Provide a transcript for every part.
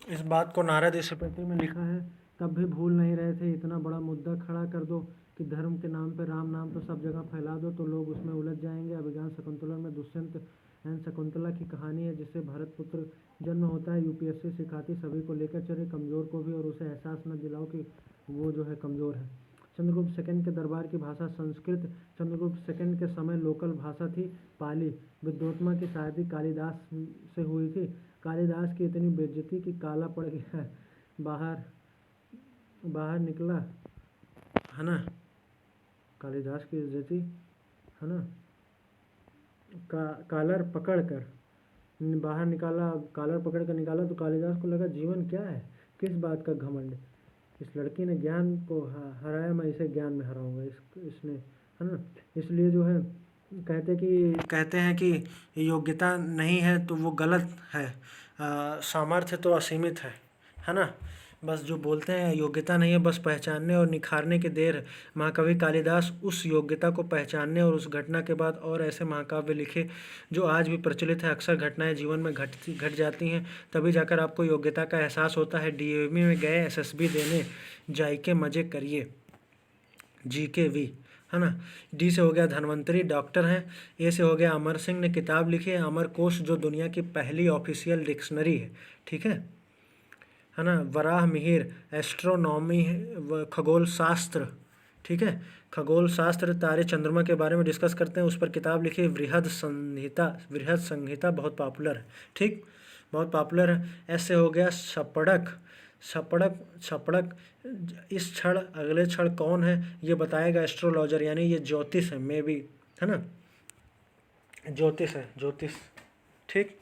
इस बात को नारद इस पेटी में लिखा है, तब भी भूल नहीं रहे थे। इतना बड़ा मुद्दा खड़ा कर दो कि धर्म के नाम पे राम नाम तो सब जगह फैला दो तो लोग उसमें उलझ जाएंगे। अभिज्ञान शकुंतला में दुष्यंत एंड शकुंतला की कहानी है, जिससे भरत पुत्र जन्म होता है। यूपीएससी सिखाती सभी को लेकर चले, कमज़ोर को भी, और उसे एहसास न दिलाओ कि वो जो है कमज़ोर है। चंद्रगुप्त सेकंड के दरबार की भाषा संस्कृत। चंद्रगुप्त सेकंड के समय लोकल भाषा थी पाली। विद्वोत्तमा की शादी कालिदास से हुई थी। कालिदास की इतनी बेइज्जती कि काला पड़ गया, बाहर बाहर निकला, है ना। कालिदास की इज्जती, है ना, कालर पकड़ कर बाहर निकाला, कालर पकड़ कर निकाला तो कालिदास को लगा जीवन क्या है, किस बात का घमंड। इस लड़की ने ज्ञान को हराया, मैं इसे ज्ञान में हराऊंगा। इसने, है ना। इसलिए जो है कहते हैं कि योग्यता नहीं है तो वो गलत है, सामर्थ्य तो असीमित है ना। बस जो बोलते हैं योग्यता नहीं है, बस पहचानने और निखारने की देर है। महाकवि कालिदास उस योग्यता को पहचानने और उस घटना के बाद और ऐसे महाकाव्य लिखे जो आज भी प्रचलित है। अक्सर घटनाएं जीवन में घट जाती हैं, तभी जाकर आपको योग्यता का एहसास होता है। डीएवी में गए एसएसबी देने, जाइके मजे करिए, जीकेवी, है ना। डी से हो गया धन्वंतरी, डॉक्टर हैं। ए से हो गया अमर सिंह ने किताब लिखी है, अमर कोश, जो दुनिया की पहली ऑफिशियल डिक्शनरी है, ठीक है ना। वराह मिहिर, एस्ट्रोनॉमी, खगोल शास्त्र, ठीक है। खगोल शास्त्र, तारे चंद्रमा के बारे में डिस्कस करते हैं, उस पर किताब लिखी है। वृहद संहिता बहुत पॉपुलर है, ठीक, बहुत पॉपुलर है। ऐसे हो गया सपड़क, छपड़क, इस क्षण अगले क्षण कौन है ये बताएगा एस्ट्रोलॉजर, यानी ये ज्योतिष है, मे बी, है ना, ज्योतिष है, ज्योतिष, ठीक।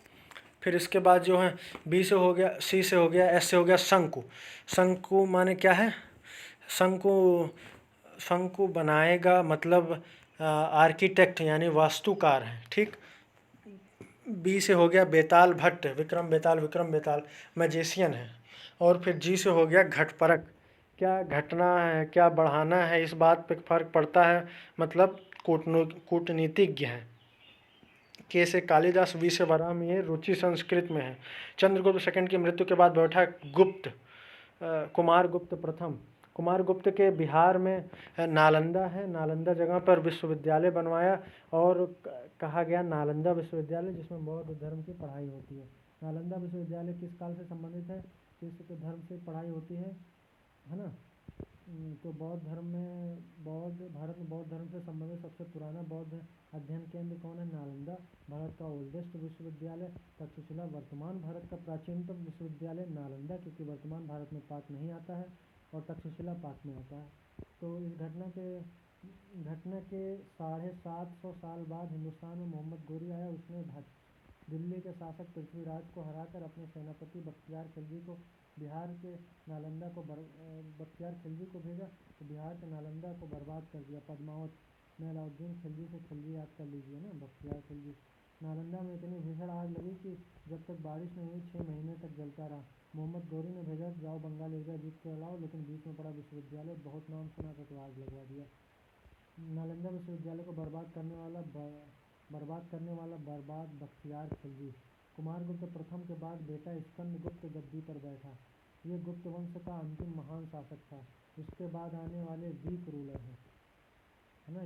फिर इसके बाद जो है बी से हो गया, सी से हो गया, एस से हो गया शंकु। शंकु माने क्या है, शंकु शंकु बनाएगा मतलब आर्किटेक्ट यानी वास्तुकार है, ठीक। बी से हो गया बेताल भट्ट, विक्रम बेताल मैजिशियन है। और फिर जी से हो गया घटपरक, क्या घटना है, क्या बढ़ाना है, इस बात पे फर्क पड़ता है, मतलब कूटनीतिज्ञ है। के से कालिदास, वी से वराहमिहिर, रुचि संस्कृत में है। चंद्रगुप्त सेकंड की मृत्यु के बाद बैठा गुप्त, कुमार गुप्त प्रथम। कुमार गुप्त के बिहार में नालंदा है, नालंदा जगह पर विश्वविद्यालय बनवाया और कहा गया नालंदा विश्वविद्यालय, जिसमें बौद्ध धर्म की पढ़ाई होती है। नालंदा विश्वविद्यालय किस काल से संबंधित है, किस धर्म से पढ़ाई होती है ना। तो बौद्ध धर्म में, भारत में बौद्ध धर्म से संबंधित सबसे पुराना बौद्ध अध्ययन केंद्र कौन है, नालंदा। भारत का ओल्डेस्ट विश्वविद्यालय तक्षशिला। वर्तमान भारत का प्राचीनतम विश्वविद्यालय नालंदा, क्योंकि वर्तमान भारत में पाक नहीं आता है और तक्षशिला पाक में आता है। तो इस घटना के 750 साल बाद हिंदुस्तान में मोहम्मद गोरी आया। उसने दिल्ली के शासक पृथ्वीराज को हराकर अपने सेनापति बख्तियार खिलजी को बिहार के नालंदा को बख्तियार खिलजी को भेजा, तो बिहार के नालंदा को बर्बाद कर दिया। पद्मावत में अलाउद्दीन खिलजी से खिलजी याद कर लीजिए ना, बख्तियार खिलजी। नालंदा में इतनी भीषण आग लगी कि जब तक बारिश नहीं हुई 6 महीने तक जलता रहा। मोहम्मद गोरी ने भेजा जाओ बंगाल एरिया जीत के लाओ, लेकिन बीच में पड़ा विश्वविद्यालय, बहुत नाम सुना था तो आग लगवा दिया। नालंदा विश्वविद्यालय को बर्बाद करने वाला बर्बाद बख्तियार खिलजी। कुमारगुप्त प्रथम के बाद बेटा स्कंदगुप्त गद्दी पर बैठा। ये गुप्त वंश का अंतिम महान शासक था। इसके बाद आने वाले वीक रूलर हैं, है ना।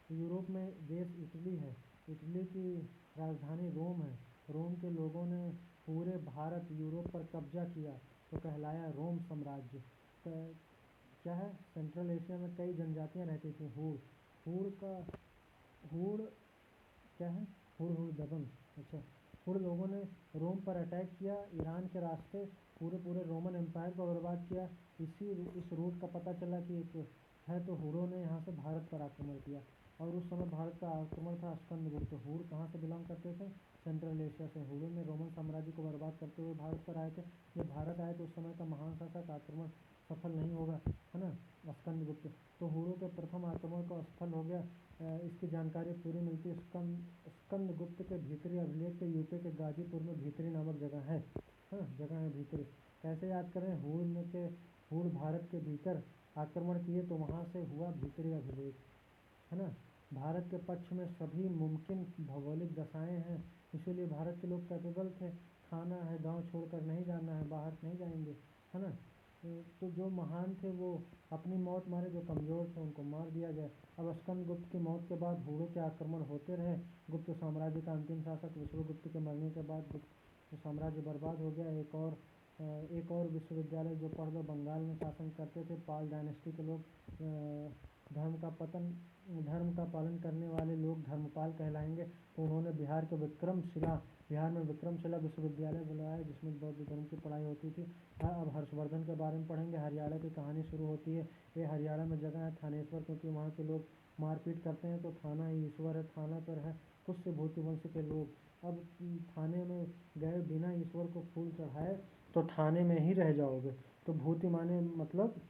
यूरोप में देश इटली है। इटली की राजधानी रोम है। रोम के लोगों ने पूरे भारत यूरोप पर कब्जा किया तो कहलाया रोम साम्राज्य। क्या है, सेंट्रल एशिया में कई जनजातियां रहती थी। हूड़ क्या है, हुड़ दबंग, अच्छा। हुड़ लोगों ने रोम पर अटैक किया, ईरान के रास्ते पूरे रोमन एम्पायर को बर्बाद किया। इस रूट का पता चला कि एक है, तो हुड़ों ने यहाँ से भारत पर आक्रमण किया। और उस समय भारत का आक्रमण था स्कंदगुप्त। हुड़ कहाँ से बिलोंग करते थे, सेंट्रल एशिया से। हुड़ों ने रोमन साम्राज्य को बर्बाद करते हुए भारत पर आए थे। जब भारत आए तो उस समय का महान शासक आक्रमण सफल नहीं होगा, है ना, स्कंदगुप्त। तो हुड़ों के प्रथम आक्रमण को असफल हो गया। इसकी जानकारी पूरी मिलती है स्कंदगुप्त के भीतरी अभिलेख के यूपी के गाजीपुर में भीतरी नामक जगह है, हाँ, जगह है भीतरी। कैसे याद करें, हुड़ भारत के भीतर आक्रमण किए तो वहाँ से हुआ भीतरी अभिलेख, है ना। भारत के पक्ष में सभी मुमकिन भौगोलिक दशाएं हैं, इसीलिए भारत के लोग कैपेबल थे। खाना है, गांव छोड़कर नहीं जाना है, बाहर नहीं जाएंगे, है ना। तो जो महान थे वो अपनी मौत मारे, जो कमज़ोर थे उनको मार दिया गया। अब स्कंदगुप्त की मौत के बाद हूणों के आक्रमण होते रहे। गुप्त साम्राज्य का अंतिम शासक विश्वगुप्त के मरने के बाद गुप्त साम्राज्य बर्बाद हो गया। एक और विश्वविद्यालय जो पढ़ लो, बंगाल में शासन करते थे पाल डायनेस्टी के लोग। धर्म का पालन करने वाले लोग धर्मपाल कहलाएंगे। तो उन्होंने बिहार में विक्रमशिला विश्वविद्यालय बुलाया, जिसमें बौद्ध धर्म की पढ़ाई होती थी। हाँ, अब हर्षवर्धन के बारे में पढ़ेंगे। हरियाणा की कहानी शुरू होती है। ये हरियाणा में जगह है थानेश्वर, क्योंकि वहाँ के लोग मारपीट करते हैं, तो थाना ही ईश्वर है। थाना पर है पुष्य भूति वंश के लोग। अब थाने में गए बिना ईश्वर को फूल चढ़ाए तो थाने में ही रह जाओगे। तो भूति माने मतलब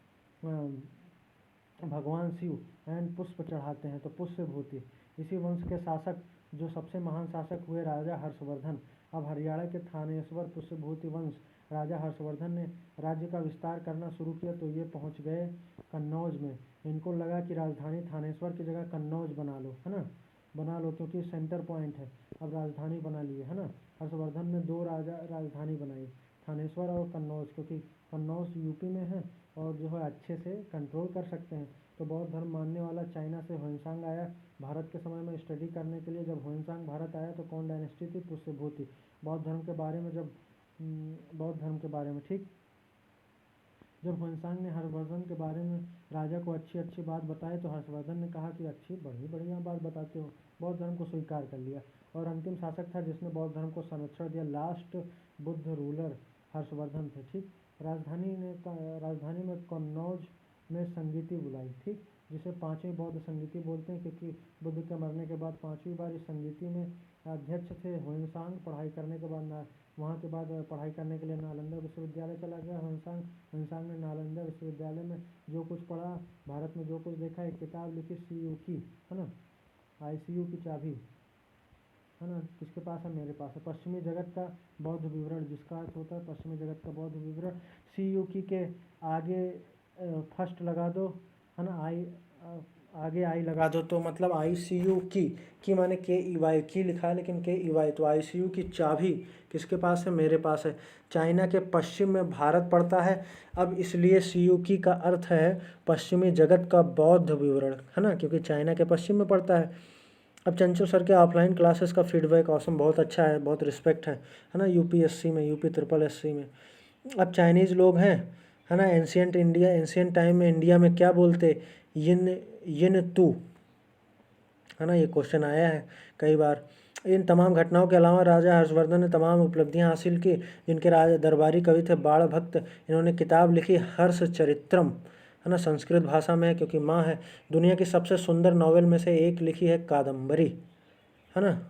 भगवान शिव एंड पुष्प चढ़ाते हैं, तो पुष्य भूति। इसी वंश के शासक जो सबसे महान शासक हुए राजा हर्षवर्धन। अब हरियाणा के थानेश्वर पुष्यभूति वंश राजा हर्षवर्धन ने राज्य का विस्तार करना शुरू किया, तो ये पहुंच गए कन्नौज में। इनको लगा कि राजधानी थानेश्वर की जगह कन्नौज बना लो, है ना, बना लो, क्योंकि सेंटर पॉइंट है। अब राजधानी बना लिए, है ना। हर्षवर्धन ने 2 राजधानी बनाई, थानेश्वर और कन्नौज, क्योंकि कन्नौज यूपी में है और जो है अच्छे से कंट्रोल कर सकते हैं। तो बौद्ध धर्म मानने वाला चाइना से ह्वेनसांग आया भारत के समय में स्टडी करने के लिए। जब ह्वेनसांग भारत आया तो कौन डायनेस्टी थी? पुष्यभूति। बौद्ध धर्म के बारे में ठीक, जब ह्वेनसांग ने हर्षवर्धन के बारे में राजा को अच्छी अच्छी बात बताई, तो हर्षवर्धन ने कहा कि अच्छी बढ़िया बात बताते हो। बौद्ध धर्म को स्वीकार कर लिया और अंतिम शासक था जिसने बौद्ध धर्म को संरक्षण दिया। लास्ट बुद्ध रूलर हर्षवर्धन थे, ठीक। राजधानी में कन्नौज में संगीति बुलाई, ठीक, जिसे 5वीं बौद्ध संगीति बोलते हैं, क्योंकि बुद्ध के मरने के बाद 5वीं बार इस संगीति में अध्यक्ष थे ह्वेनसांग। पढ़ाई करने के बाद वहाँ के बाद पढ़ाई करने के लिए नालंदा विश्वविद्यालय चला गया ह्वेनसांग ने नालंदा विश्वविद्यालय में जो कुछ पढ़ा, भारत में जो कुछ देखा, एक किताब लिखी सीयू की, है ना, ICU की चाबी, है ना, किसके पास है? मेरे पास है। पश्चिमी जगत का बौद्ध विवरण, जिसका अर्थ होता है पश्चिमी जगत का बौद्ध विवरण। CU की के आगे फर्स्ट लगा दो, है ना, आगे आई लगा दो, तो मतलब ICU की माने KEY, की लिखा है लेकिन KEY, तो ICU की चाबी किसके पास है? मेरे पास है। चाइना के पश्चिम में भारत पड़ता है, अब इसलिए CU की का अर्थ है पश्चिमी जगत का बौद्ध विवरण, है ना, क्योंकि चाइना के पश्चिम में पड़ता है। अब चंचू सर के ऑफलाइन क्लासेस का फीडबैक ऑसम, बहुत अच्छा है, बहुत रिस्पेक्ट है ना, UPSC में, UP SSS में। अब चाइनीज़ लोग हैं, है ना, एंशियंट टाइम में इंडिया में क्या बोलते? यिन तू, है ना, ये क्वेश्चन आया है कई बार। इन तमाम घटनाओं के अलावा राजा हर्षवर्धन ने तमाम उपलब्धियां हासिल की। इनके राजा दरबारी कवि थे बाण भक्त। इन्होंने किताब लिखी हर्ष चरित्रम, है ना, संस्कृत भाषा में है क्योंकि माँ है। दुनिया की सबसे सुंदर नॉवेल में से एक लिखी है कादम्बरी, है ना।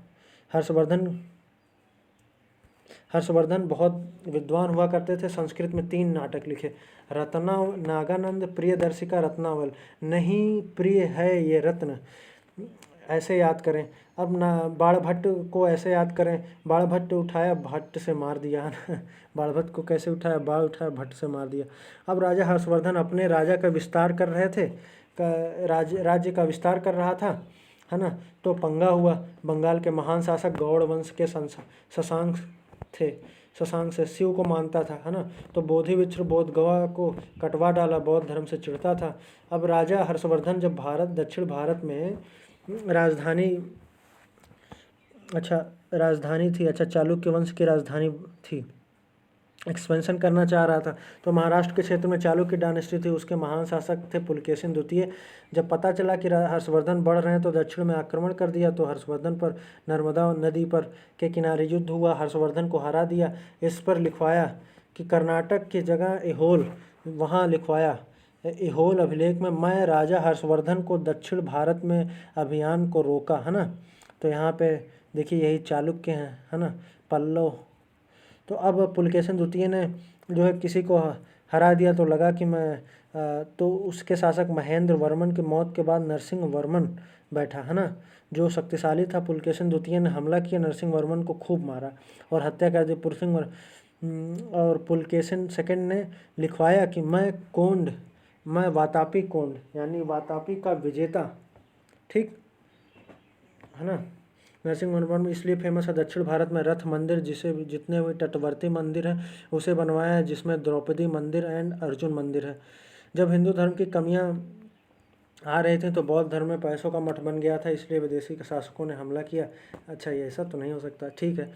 हर्षवर्धन बहुत विद्वान हुआ करते थे। संस्कृत में 3 नाटक लिखे। नागानंद प्रियदर्शिका रत्नावल, नहीं प्रिय है ये रत्न, ऐसे याद करें। अब ना बाण भट्ट को ऐसे याद करें, बाण भट्ट उठाया भट्ट से मार दिया, है ना। बाण भट्ट को कैसे उठाया? बाण उठाया भट्ट से मार दिया। अब राजा हर्षवर्धन अपने राज्य का विस्तार कर रहे थे, राज्य का विस्तार कर रहा था, है ना। तो पंगा हुआ। बंगाल के महान शासक गौड़ वंश के शशांक थे। शशांक से शिव को मानता था, है ना। तो बोधिवृक्ष बोधगया को कटवा डाला, बौद्ध धर्म से चिढ़ता था। अब राजा हर्षवर्धन जब दक्षिण भारत में राजधानी थी, चालुक्य वंश की राजधानी थी, एक्सपेंशन करना चाह रहा था। तो महाराष्ट्र के क्षेत्र में चालुक्य डायनेस्टी थी, उसके महान शासक थे पुलकेशिन द्वितीय। जब पता चला कि हर्षवर्धन बढ़ रहे हैं तो दक्षिण में आक्रमण कर दिया। तो हर्षवर्धन पर नर्मदा नदी पर के किनारे युद्ध हुआ, हर्षवर्धन को हरा दिया। इस पर लिखवाया कि कर्नाटक की जगह ऐहोल, वहाँ लिखवाया ऐहोल अभिलेख में, मैं राजा हर्षवर्धन को दक्षिण भारत में अभियान को रोका, है ना। तो यहाँ पे देखिए यही चालुक्य हैं, है ना, पल्लव। तो अब पुलकेशिन द्वितीय ने जो है किसी को हरा दिया, तो लगा कि तो उसके शासक महेंद्र वर्मन की मौत के बाद नरसिंह वर्मन बैठा, है ना, जो शक्तिशाली था। पुलकेशिन द्वितीय ने हमला किया, नरसिंह वर्मन को खूब मारा और हत्या कर दी। और पुलकेशिन सेकंड ने लिखवाया कि मैं वातापी कोंड, यानी वातापी का विजेता, ठीक, है ना। नरसिंह वर्मन इसलिए फेमस है दक्षिण भारत में रथ मंदिर, जिसे जितने भी तटवर्ती मंदिर हैं उसे बनवाया है, जिसमें द्रौपदी मंदिर एंड अर्जुन मंदिर है। जब हिंदू धर्म की कमियां आ रही थी तो बौद्ध धर्म में पैसों का मठ बन गया था, इसलिए विदेशी शासकों ने हमला किया। अच्छा, ये ऐसा तो नहीं हो सकता, ठीक है।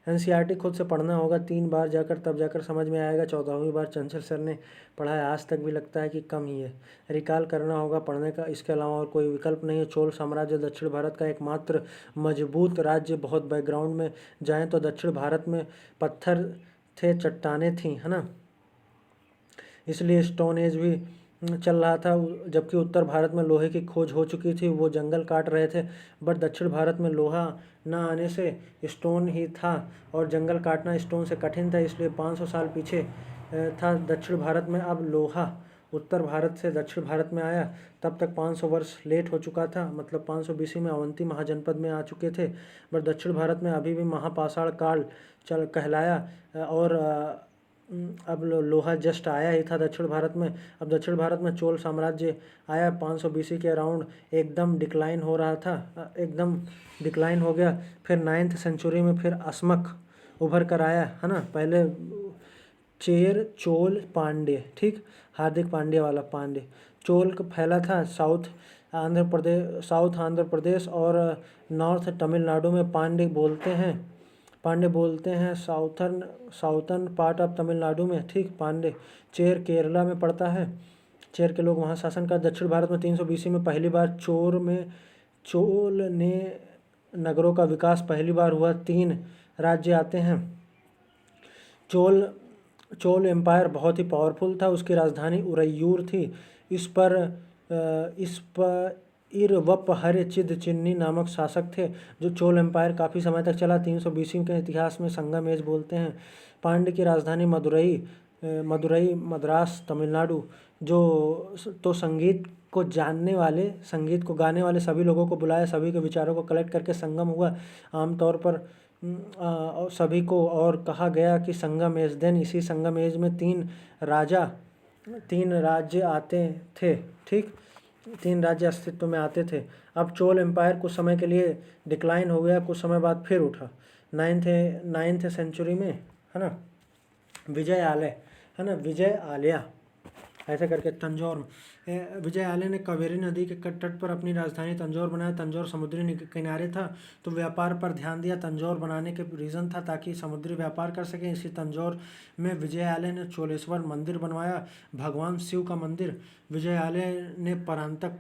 एनसीईआरटी खुद से पढ़ना होगा 3 बार जाकर, तब जाकर समझ में आएगा। 14वीं बार चंचल सर ने पढ़ा है, आज तक भी लगता है कि कम ही है। रिकॉल करना होगा पढ़ने का, इसके अलावा और कोई विकल्प नहीं है। चोल साम्राज्य दक्षिण भारत का एकमात्र मजबूत राज्य। बहुत बैकग्राउंड में जाएँ तो दक्षिण भारत में पत्थर थे, चट्टानें थीं, है ना, इसलिए स्टोन एज भी चल रहा था। जबकि उत्तर भारत में लोहे की खोज हो चुकी थी, वो जंगल काट रहे थे। बट दक्षिण भारत में लोहा ना आने से स्टोन ही था, और जंगल काटना स्टोन से कठिन था, इसलिए 500 साल पीछे था दक्षिण भारत में। अब लोहा उत्तर भारत से दक्षिण भारत में आया, तब तक 500 वर्ष लेट हो चुका था। मतलब 500 BC में अवंती महाजनपद में आ चुके थे, बट दक्षिण भारत में अभी भी महापाषाण काल चल कहलाया। और अब लोहा जस्ट आया ही था दक्षिण भारत में। अब दक्षिण भारत में चोल साम्राज्य आया 500 BC के अराउंड, एकदम डिक्लाइन हो रहा था, एकदम डिक्लाइन हो गया। फिर 9th सेंचुरी में फिर अस्मक उभर कर आया, है ना। पहले चेर चोल पांड्य, ठीक, हार्दिक पांड्या वाला पांड्य। चोल का फैला था साउथ आंध्र प्रदेश और नॉर्थ तमिलनाडु में। पांड्य बोलते हैं साउथर्न पार्ट ऑफ तमिलनाडु में, ठीक। पांड्य चेर केरला में पड़ता है, चेर के लोग वहाँ शासन कर। दक्षिण भारत में 300 BC में पहली बार चोल ने नगरों का विकास पहली बार हुआ। 3 राज्य आते हैं। चोल एम्पायर बहुत ही पावरफुल था, उसकी राजधानी उरैयूर थी। इस पर इरवपहर चिन्नी नामक शासक थे। जो चोल एम्पायर काफ़ी समय तक चला। 300 BC के इतिहास में संगम एज बोलते हैं। पांड्य की राजधानी मदुरई मद्रास तमिलनाडु। जो तो संगीत को गाने वाले सभी लोगों को बुलाया, सभी के विचारों को कलेक्ट करके संगम हुआ। आमतौर पर सभी को और कहा गया कि संगम एज। देन इसी संगम एज में 3 राज्य आते थे, ठीक। 3 राज्य अस्तित्व में आते थे। अब चोल एम्पायर कुछ समय के लिए डिक्लाइन हो गया, कुछ समय बाद फिर उठा 9th सेंचुरी में, है ना। विजय आलय ऐसे करके विजय आलय ने कावेरी नदी के तट पर अपनी राजधानी तंजौर बनाया। तंजौर समुद्री किनारे था, तो व्यापार पर ध्यान दिया। तंजौर बनाने के रीज़न था ताकि समुद्री व्यापार कर सकें। इसी तंजौर में विजय आलय ने चोलेश्वर मंदिर बनवाया, भगवान शिव का मंदिर। विजय आलय ने परांतक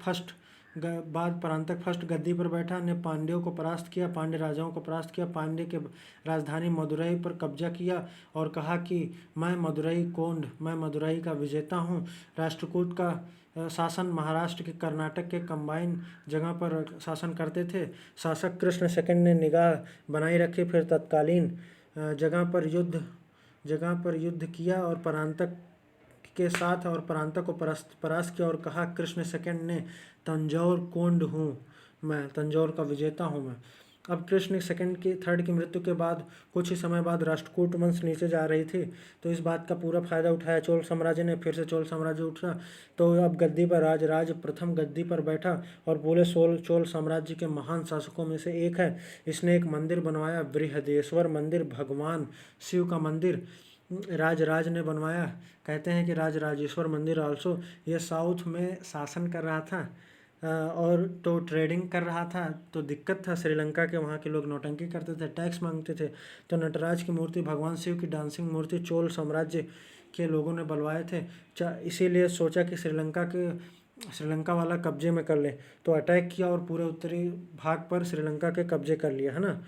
फर्स्ट गद्दी पर बैठा, ने पांड्यों को परास्त किया, पांड्य राजाओं को परास्त किया। पांड्य के राजधानी मदुरई पर कब्जा किया और कहा कि मैं मदुरई का विजेता हूँ। राष्ट्रकूट का शासन महाराष्ट्र के कर्नाटक के कंबाइन जगह पर शासन करते थे। शासक कृष्ण सेकंड ने निगाह बनाई रखी, फिर तत्कालीन जगह पर युद्ध किया और परांतक के साथ, और परांतक को परास्त किया और कहा कृष्ण सेकंड ने, तंजौर कोंड हूँ मैं, तंजौर का विजेता हूँ मैं। अब कृष्ण थर्ड की मृत्यु के बाद कुछ ही समय बाद राष्ट्रकूट वंश नीचे जा रही थी, तो इस बात का पूरा फायदा उठाया चोल साम्राज्य ने। फिर से चोल साम्राज्य उठा, तो अब गद्दी पर राज प्रथम गद्दी पर बैठा और पूरे चोल साम्राज्य के महान शासकों में से एक है। इसने एक मंदिर बनवाया, बृहदेश्वर मंदिर, भगवान शिव का मंदिर राज ने बनवाया। कहते हैं कि राजेश्वर मंदिर आल्सो। ये साउथ में शासन कर रहा था और तो ट्रेडिंग कर रहा था, तो दिक्कत था। श्रीलंका के वहाँ के लोग नौटंकी करते थे, टैक्स मांगते थे, तो नटराज की मूर्ति, भगवान शिव की डांसिंग मूर्ति चोल साम्राज्य के लोगों ने बनवाए थे। इसीलिए सोचा कि श्रीलंका वाला कब्जे में कर ले, तो अटैक किया और पूरे उत्तरी भाग पर श्रीलंका के कब्जे कर लिया, है ना।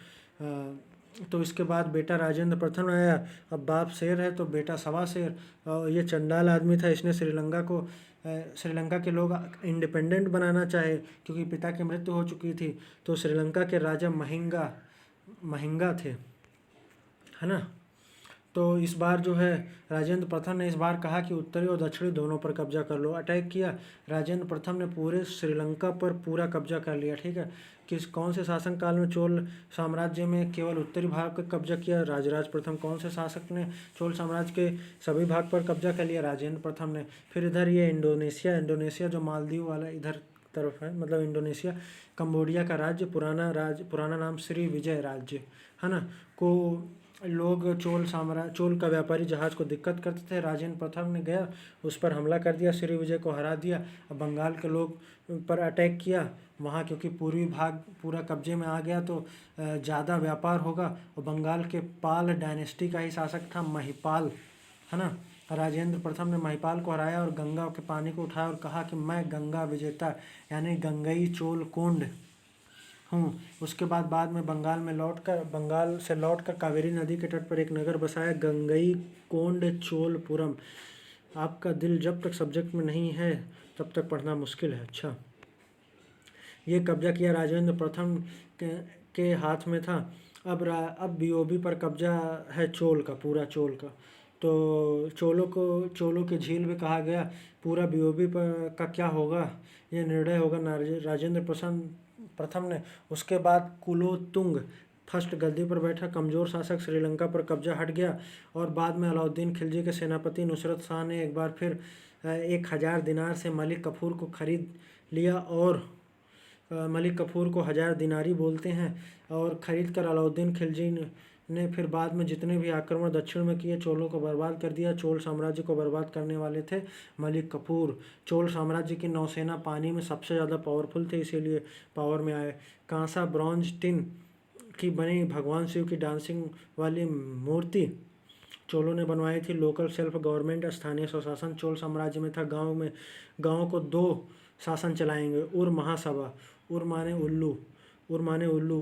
तो इसके बाद बेटा राजेंद्र प्रथम आया। अब बाप शेर है तो बेटा सवा शेर। और ये चंडाल आदमी था, इसने श्रीलंका के लोग इंडिपेंडेंट बनाना चाहे, क्योंकि पिता की मृत्यु हो चुकी थी। तो श्रीलंका के राजा महिंगा थे, है ना। तो इस बार जो है राजेंद्र प्रथम ने इस बार कहा कि उत्तरी और दक्षिणी दोनों पर कब्जा कर लो। अटैक किया, राजेंद्र प्रथम ने पूरे श्रीलंका पर पूरा कब्जा कर लिया, ठीक है। कौन से शासन काल में चोल साम्राज्य में केवल उत्तरी भाग पर कब्जा किया? राजराज प्रथम। कौन से शासक ने चोल साम्राज्य के सभी भाग पर कब्जा कर लिया? राजेंद्र प्रथम ने। फिर इधर ये इंडोनेशिया जो मालदीव वाला इधर तरफ है, मतलब इंडोनेशिया। कंबोडिया का पुराना नाम श्री विजय राज्य, है ना। को लोग चोल का व्यापारी जहाज़ को दिक्कत करते थे। राजेंद्र प्रथम ने गया, उस पर हमला कर दिया, श्री विजय को हरा दिया। अब बंगाल के लोग पर अटैक किया वहाँ, क्योंकि पूर्वी भाग पूरा कब्जे में आ गया तो ज़्यादा व्यापार होगा। और बंगाल के पाल डायनेस्टी का ही शासक था महिपाल, है ना। राजेंद्र प्रथम ने महिपाल को हराया और गंगा के पानी को उठाया और कहा कि मैं गंगा विजेता यानी गंगई चोल कोंड हूँ। उसके बाद में बंगाल से लौटकर कावेरी नदी के तट पर एक नगर बसाया, गंगई कोंड चोलपुरम। आपका दिल जब तक सब्जेक्ट में नहीं है तब तक पढ़ना मुश्किल है। अच्छा, ये कब्जा किया राजेंद्र प्रथम के हाथ में था। अब बीओबी पर कब्जा है चोल का, पूरा चोल का। तो चोलों की झील भी कहा गया। पूरा बीओबी पर का क्या होगा, ये निर्णय होगा राजेंद्र प्रथम ने। उसके बाद कुलोतुंग फर्स्ट गद्दी पर बैठा, कमज़ोर शासक, श्रीलंका पर कब्जा हट गया। और बाद में अलाउद्दीन खिलजी के सेनापति नुसरत शाह ने एक बार फिर 1000 दिनार से मलिक कफूर को खरीद लिया। और मलिक कफूर को 1000 दिनारी बोलते हैं। और ख़रीद कर अलाउद्दीन खिलजी ने फिर बाद में जितने भी आक्रमण दक्षिण में किए, चोलों को बर्बाद कर दिया। चोल साम्राज्य को बर्बाद करने वाले थे मलिक कफूर। चोल साम्राज्य की नौसेना पानी में सबसे ज़्यादा पावरफुल थे, इसीलिए पावर में आए। कांसा ब्रॉन्ज टिन की बनी भगवान शिव की डांसिंग वाली मूर्ति चोलों ने बनवाई थी। लोकल सेल्फ गवर्नमेंट, स्थानीय स्वशासन चोल साम्राज्य में था। गाँव को 2 शासन चलाएंगे। उर महासभा, उर माने उल्लू,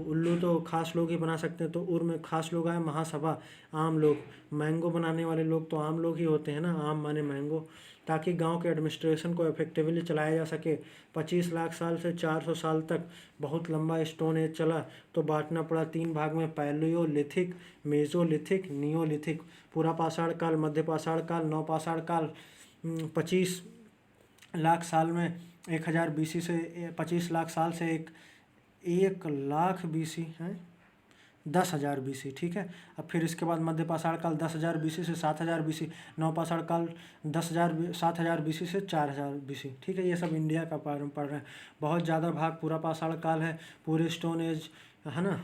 उल्लू तो खास लोग ही बना सकते हैं, तो उर में खास लोग आए। महासभा आम लोग, मैंगो बनाने वाले लोग तो आम लोग ही होते हैं ना, आम माने मैंगो, ताकि गांव के एडमिनिस्ट्रेशन को इफेक्टिवली चलाया जा सके। 25 लाख साल से 400 साल तक बहुत लंबा स्टोन एज चला, तो बांटना पड़ा 3 भाग में, पैलियोलिथिक, मेजोलिथिक, नियोलिथिक। पूरा पाषाण काल, मध्य पाषाण काल, नवपाषाण काल। 25 लाख साल में 1000 BC से 25 लाख साल से 1 लाख BC है 10,000 BC, ठीक है। अब फिर इसके बाद मध्य पाषाण काल 10,000 BC से 7,000 BC, नवपाषाण काल 7,000 BC से 4,000 BC, ठीक है। ये सब इंडिया का पढ़ रहे हैं। बहुत ज़्यादा भाग पूरा पाषाण काल है, पूरे स्टोन एज, है ना।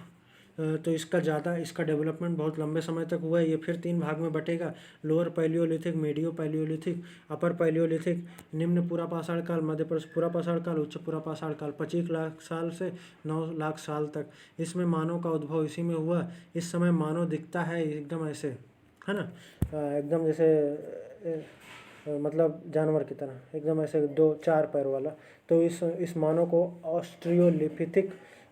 तो इसका डेवलपमेंट बहुत लंबे समय तक हुआ है। ये फिर 3 भाग में बटेगा, लोअर पैलियोलिथिक, मीडियो पैलियोलिथिक, अपर पैलियोलिथिक, निम्न पूरा पाषाण काल, मध्य पूरा पाषाण काल, उच्च पूरा पाषाण काल। 25 लाख साल से 9 लाख साल तक। इसमें मानव का उद्भव इसी में हुआ। इस समय मानव दिखता है एकदम ऐसे, है ना, एकदम जैसे मतलब जानवर की तरह, एकदम ऐसे 2-4 पैर वाला। तो इस मानव को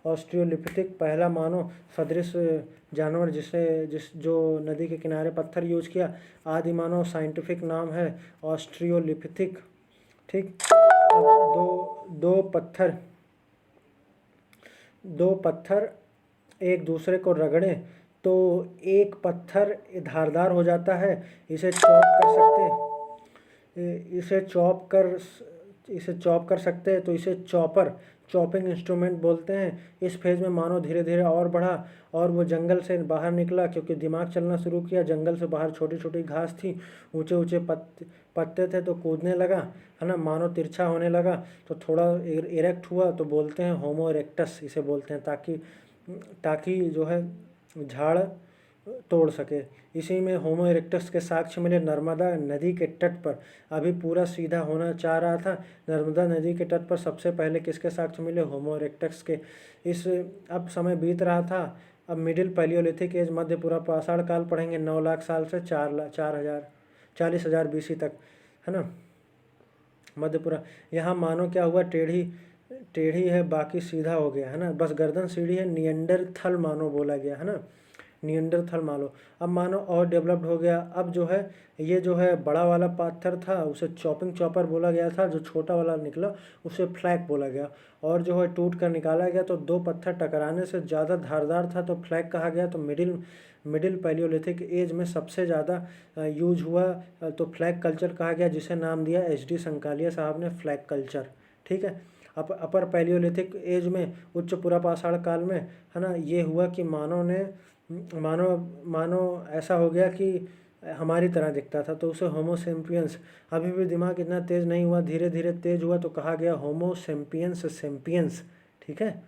ऑस्ट्रियोलिथिक पहला मानव सदृश जानवर जो नदी के किनारे पत्थर यूज किया। आदि मानव साइंटिफिक नाम है ऑस्ट्रियोलिथिक, ठीक। अब दो पत्थर एक दूसरे को रगड़ें तो एक पत्थर धारदार हो जाता है। इसे चॉप कर सकते हैं, तो इसे चॉपिंग इंस्ट्रूमेंट बोलते हैं। इस फेज में मानव धीरे धीरे और बढ़ा और वो जंगल से बाहर निकला, क्योंकि दिमाग चलना शुरू किया। जंगल से बाहर छोटी छोटी घास थी, ऊंचे ऊंचे पत्ते थे, तो कूदने लगा, है ना। मानव तिरछा होने लगा तो थोड़ा इरेक्ट हुआ, तो बोलते हैं होमो इरेक्टस, इसे बोलते हैं, ताकि जो है झाड़ तोड़ सके। इसी में होमो इरेक्टस के साक्ष्य मिले नर्मदा नदी के तट पर। अभी पूरा सीधा होना चाह रहा था। नर्मदा नदी के तट पर सबसे पहले किसके साक्ष्य मिले? होमो इरेक्टस के। अब समय बीत रहा था। अब मिडिल पैलियोलिथिक एज, मध्य पूरा पाषाण काल पढ़ेंगे, 9 लाख साल से 40,000 BC तक, है ना। मध्यपुरा, यहाँ मानो क्या हुआ, टेढ़ी है, बाकी सीधा हो गया, है ना। बस गर्दन सीधी है, नियंडरथल मानो बोला गया, है ना, नियंडरथल मानो। अब मानो और डेवलप्ड हो गया। अब जो है ये जो है बड़ा वाला पत्थर था उसे चॉपर बोला गया था, जो छोटा वाला निकला उसे फ्लैग बोला गया। और जो है टूट कर निकाला गया, तो 2 पत्थर टकराने से ज़्यादा धारदार था तो फ्लैग कहा गया। तो मिडिल पैलियोलिथिक एज में सबसे ज़्यादा यूज हुआ तो फ्लैग कल्चर कहा गया, जिसे नाम दिया HD संकालिया साहब ने, फ्लैग कल्चर, ठीक है। अपर पैलियोलिथिक एज में, उच्च पूरा पाषाण काल में, है ना, ये हुआ कि मानव ऐसा हो गया कि हमारी तरह दिखता था, तो उसे होमो सेम्पियंस। अभी भी दिमाग इतना तेज़ नहीं हुआ, धीरे धीरे तेज़ हुआ तो कहा गया होमो सेम्पियंस सेम्पियंस। ठीक है,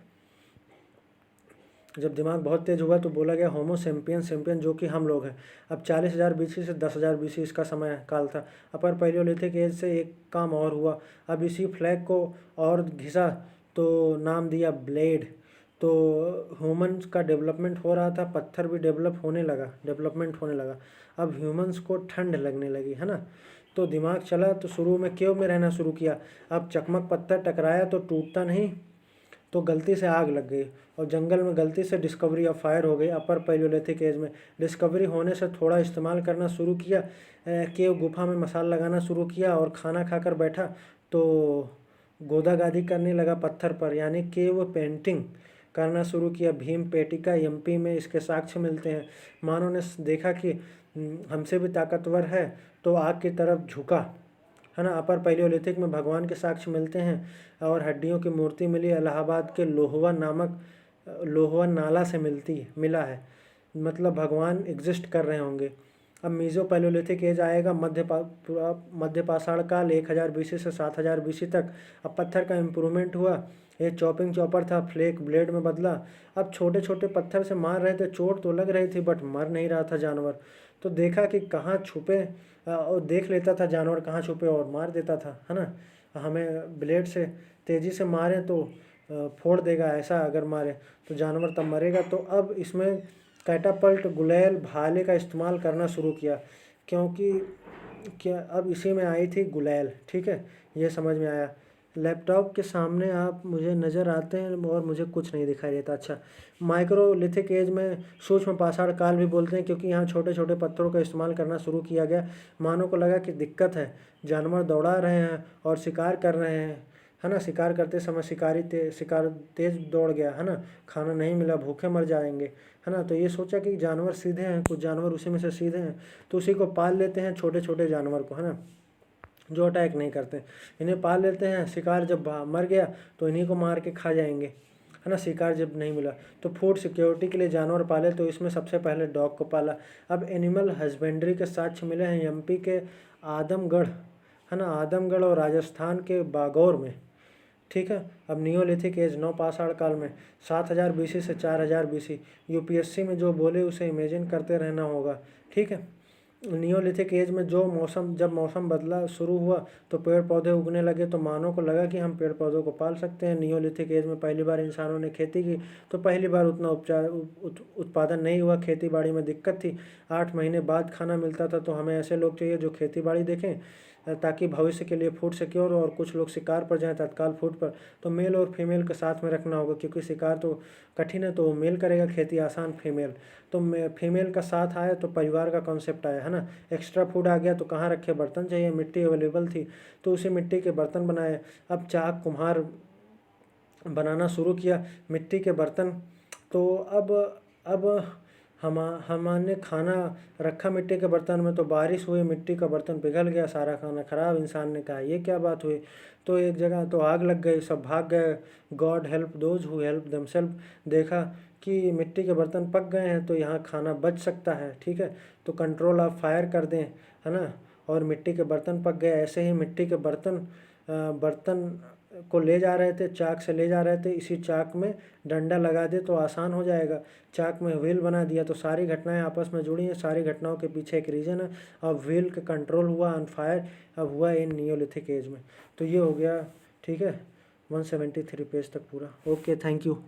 जब दिमाग बहुत तेज़ हुआ तो बोला गया होमो सेम्पियंस सेम्पियन, जो कि हम लोग हैं। अब 40,000 BC से 10,000 BC इसका समय काल था। अपर पैलियोलिथिक एज से एक काम और हुआ, अब इसी फ्लैग को और घिसा तो नाम दिया ब्लेड। तो ह्यूमंस का डेवलपमेंट हो रहा था, पत्थर भी डेवलपमेंट होने लगा। अब ह्यूमंस को ठंड लगने लगी, है ना। तो दिमाग चला तो शुरू में केव में रहना शुरू किया। अब चकमक पत्थर टकराया तो टूटता नहीं, तो गलती से आग लग गई, और जंगल में गलती से डिस्कवरी ऑफ फायर हो गई। अपर पैलियोलिथिक एज में डिस्कवरी होने से थोड़ा इस्तेमाल करना शुरू किया, केव गुफा में मसाला लगाना शुरू किया, और खाना खाकर बैठा तो गोदा गादी करने लगा पत्थर पर, यानी केव पेंटिंग करना शुरू किया। भीम पेटिका MP में इसके साक्ष्य मिलते हैं। मानव ने देखा कि हमसे भी ताकतवर है, तो आग की तरफ झुका, है ना। अपर पैलियोलिथिक में भगवान के साक्ष्य मिलते हैं, और हड्डियों की मूर्ति मिली, इलाहाबाद के लोहवा नाला से मिला है, मतलब भगवान एग्जिस्ट कर रहे होंगे। अब मीजो पैलियोलिथिक एज आएगा, मध्य पाषाण काल 1000 BC से 7000 BC तक। अब पत्थर का इम्प्रूवमेंट हुआ, ये चॉपिंग चॉपर था, फ्लेक ब्लेड में बदला। अब छोटे छोटे पत्थर से मार रहे थे, चोट तो लग रही थी बट मर नहीं रहा था जानवर। तो देखा कि कहाँ छुपे, और देख लेता था जानवर कहाँ छुपे और मार देता था, है ना। हमें ब्लेड से तेज़ी से मारे तो फोड़ देगा, ऐसा अगर मारे तो जानवर तब मरेगा। तो अब इसमें कैटापल्ट, गुलेल, भाले का इस्तेमाल करना शुरू किया, क्योंकि क्या अब इसी में आई थी गुलेल। ठीक है, ये समझ में आया। लैपटॉप के सामने आप मुझे नज़र आते हैं और मुझे कुछ नहीं दिखाई देता। अच्छा, माइक्रोलिथिक एज में सूक्ष्म पाषाण काल भी बोलते हैं, क्योंकि यहाँ छोटे छोटे पत्थरों का इस्तेमाल करना शुरू किया गया। मानव को लगा कि दिक्कत है, जानवर दौड़ा रहे हैं और शिकार कर रहे हैं, है ना। शिकार करते समय शिकार तेज दौड़ गया, है ना, खाना नहीं मिला, भूखे मर जाएंगे, है ना। तो ये सोचा कि जानवर सीधे हैं, कुछ जानवर उसी में से सीधे हैं, तो उसी को पाल लेते हैं, छोटे छोटे जानवर को, है ना, जो अटैक नहीं करते, इन्हें पाल लेते हैं। शिकार जब मर गया तो इन्हीं को मार के खा जाएंगे, है ना। शिकार जब नहीं मिला तो फूड सिक्योरिटी के लिए जानवर पाले, तो इसमें सबसे पहले डॉग को पाला। अब एनिमल हस्बेंड्री के साक्ष्य मिले हैं MP के आदमगढ़, है ना, आदमगढ़ और राजस्थान के बागौर में। ठीक है, अब नियोलिथिक एज, नौ पाषाण काल में 7000 BC से 4000 BC। UPSC में जो बोले उसे इमेजिन करते रहना होगा। ठीक है, नियोलिथिक एज में जब मौसम बदला शुरू हुआ तो पेड़ पौधे उगने लगे, तो मानव को लगा कि हम पेड़ पौधों को पाल सकते हैं। नियोलिथिक एज में पहली बार इंसानों ने खेती की, तो पहली बार उतना उत्पादन नहीं हुआ, खेती बाड़ी में दिक्कत थी। 8 महीने बाद खाना मिलता था। तो हमें ऐसे लोग चाहिए जो खेती बाड़ी देखें, ताकि भविष्य के लिए फूड सिक्योर हो, और कुछ लोग शिकार पर जाएं तत्काल फूड पर। तो मेल और फीमेल के साथ में रखना होगा, क्योंकि शिकार तो कठिन है, तो मेल करेगा, खेती आसान फीमेल। तो फीमेल का साथ आया तो परिवार का कॉन्सेप्ट आया, है ना। एक्स्ट्रा फूड आ गया तो कहाँ रखे, बर्तन चाहिए, मिट्टी अवेलेबल थी तो उसी मिट्टी के बर्तन बनाए। अब चाक कुम्हार बनाना शुरू किया मिट्टी के बर्तन। तो अब हमने खाना रखा मिट्टी के बर्तन में, तो बारिश हुई, मिट्टी का बर्तन पिघल गया, सारा खाना खराब। इंसान ने कहा ये क्या बात हुई, तो एक जगह तो आग लग गई, सब भाग गए। God help those who help themselves. देखा कि मिट्टी के बर्तन पक गए हैं, तो यहाँ खाना बच सकता है। ठीक है, तो कंट्रोल ऑफ फायर कर दें, है ना, और मिट्टी के बर्तन पक गए। ऐसे ही मिट्टी के बर्तन को ले जा रहे थे, चाक से ले जा रहे थे, इसी चाक में डंडा लगा दे तो आसान हो जाएगा। चाक में व्हील बना दिया, तो सारी घटनाएं आपस में जुड़ी हैं, सारी घटनाओं के पीछे एक रीजन है। अब व्हील का कंट्रोल हुआ ऑन फायर, अब हुआ इन नियोलिथिक एज में। तो ये हो गया, ठीक है, 173 पेज तक पूरा। Okay, thank you.